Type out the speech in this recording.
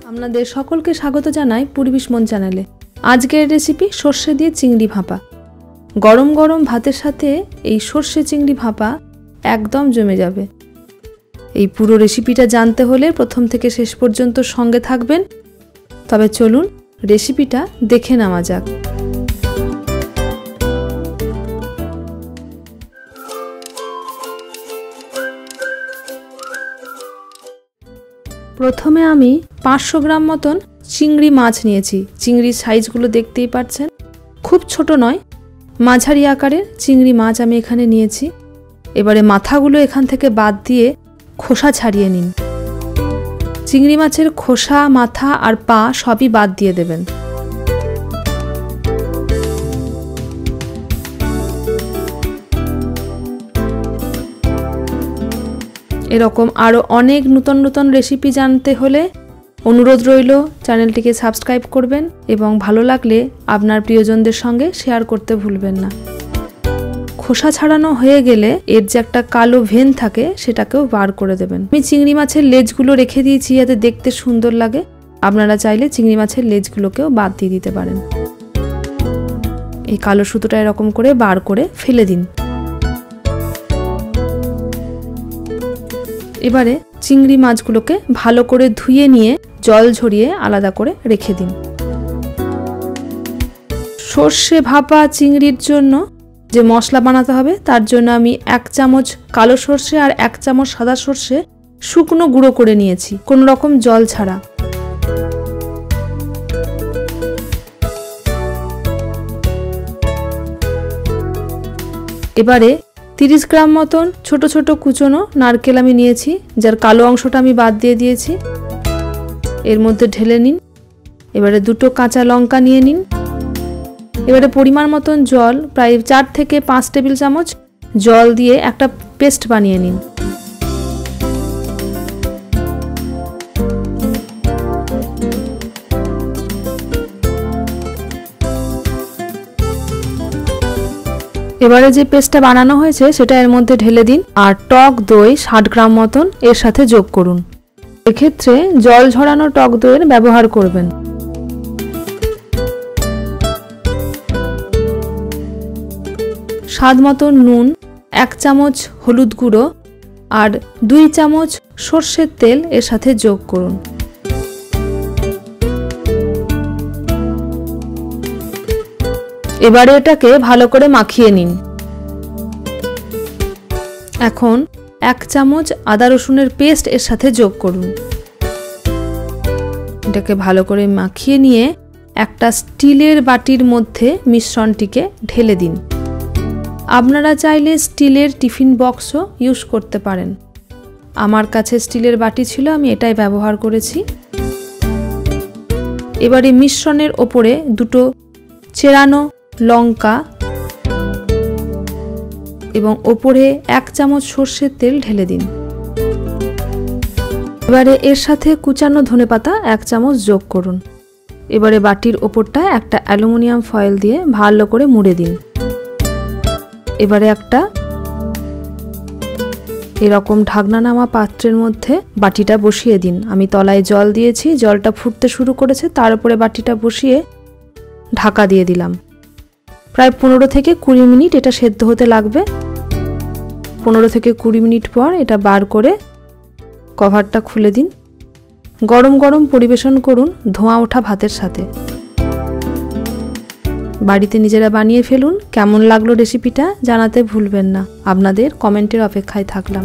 আপনাদের সকলকে স্বাগত জানাই পরিবেশ মন চ্যানেলে। আজকের রেসিপি সর্ষে দিয়ে চিংড়ি ভাপা। গরম গরম ভাতের সাথে এই সর্ষে চিংড়ি ভাপা একদম জমে যাবে। এই পুরো রেসিপিটা জানতে হলে প্রথম থেকে শেষ পর্যন্ত সঙ্গে থাকবেন। তবে চলুন রেসিপিটা দেখে নেওয়া যাক। প্রথমে আমি 500 গ্রাম মতন চিংড়ি মাছ নিয়েছি। চিংড়ির সাইজগুলো দেখতেই পাচ্ছেন, খুব ছোট নয়, মাঝারি আকারের চিংড়ি মাছ আমি এখানে নিয়েছি। এবারে মাথাগুলো এখান থেকে বাদ দিয়ে খোসা ছাড়িয়ে নিন। চিংড়ি মাছের খোসা, মাথা আর পা সবই বাদ দিয়ে দেবেন। এরকম আরও অনেক নতুন নতুন রেসিপি জানতে হলে অনুরোধ রইল চ্যানেলটিকে সাবস্ক্রাইব করবেন এবং ভালো লাগলে আপনার প্রিয়জনদের সঙ্গে শেয়ার করতে ভুলবেন না। খোসা ছাড়ানো হয়ে গেলে এর যে একটা কালো ভেন থাকে সেটাকেও বার করে দেবেন। আমি চিংড়ি মাছের লেজগুলো রেখে দিয়েছি যাতে দেখতে সুন্দর লাগে। আপনারা চাইলে চিংড়ি মাছের লেজগুলোকেও বাদ দিয়ে দিতে পারেন। এই কালো সুতোটা এরকম করে বার করে ফেলে দিন। এবারে চিংড়ি মাছগুলোকে ভালো করে ধুয়ে নিয়ে জল ঝরিয়ে আলাদা করে রেখে দিন। সর্ষে ভাপা চিংড়ির জন্য যে মশলা বানাতে হবে তার জন্য আমি 1 চামচ কালো সর্ষে আর 1 চামচ সাদা সর্ষে শুকনো গুঁড়ো করে নিয়েছি, কোনো রকম জল ছাড়া। এবারে 30 গ্রাম মতন ছোট ছোট কুচনো নারকেল আমি নিয়েছি, যার কালো অংশটা আমি বাদ দিয়ে দিয়েছি। এর মধ্যে ঢেলে নিন। এবারে 2টো কাঁচা লঙ্কা নিয়ে নিন। এবারে পরিমাণ মতন জল, প্রায় 4 থেকে 5 টেবিল চামচ জল দিয়ে একটা পেস্ট বানিয়ে নিন। এবারে যে পেস্টটা বানানো হয়েছে সেটা এর মধ্যে ঢেলে দিন আর টক দই 60 গ্রাম মতন এর সাথে যোগ করুন। এক্ষেত্রে জল ঝরানো টক দইয়ের ব্যবহার করবেন। স্বাদ মতন নুন, 1 চামচ হলুদ গুঁড়ো আর 2 চামচ সর্ষের তেল এর সাথে যোগ করুন। এবারে এটাকে ভালো করে মাখিয়ে নিন। এখন 1 চামচ আদা রসুনের পেস্ট এর সাথে যোগ করুন। এটাকে ভালো করে মাখিয়ে নিয়ে একটা স্টিলের বাটির মধ্যে মিশ্রণটিকে ঢেলে দিন। আপনারা চাইলে স্টিলের টিফিন বক্সও ইউজ করতে পারেন। আমার কাছে স্টিলের বাটি ছিল, আমি এটাই ব্যবহার করেছি। এবারে মিশ্রণের ওপরে 2টো চেরানো লঙ্কা এবং ওপরে 1 চামচ সর্ষের তেল ঢেলে দিন। এবারে এর সাথে কুচানো ধনেপাতা 1 চামচ যোগ করুন। এবারে বাটির ওপরটা একটা অ্যালুমিনিয়াম ফয়েল দিয়ে ভালো করে মুড়ে দিন। এবারে একটা এরকম ঢাকনা নামা পাত্রের মধ্যে বাটিটা বসিয়ে দিন। আমি তলায় জল দিয়েছি, জলটা ফুটতে শুরু করেছে, তার উপরে বাটিটা বসিয়ে ঢাকা দিয়ে দিলাম। প্রায় 15 থেকে 20 মিনিট এটা সেদ্ধ হতে লাগবে। 15 থেকে 20 মিনিট পর এটা বার করে কভারটা খুলে দিন। গরম গরম পরিবেশন করুন ধোঁয়া ওঠা ভাতের সাথে। বাড়িতে নিজেরা বানিয়ে ফেলুন। কেমন লাগলো রেসিপিটা জানাতে ভুলবেন না। আপনাদের কমেন্টের অপেক্ষায় থাকলাম।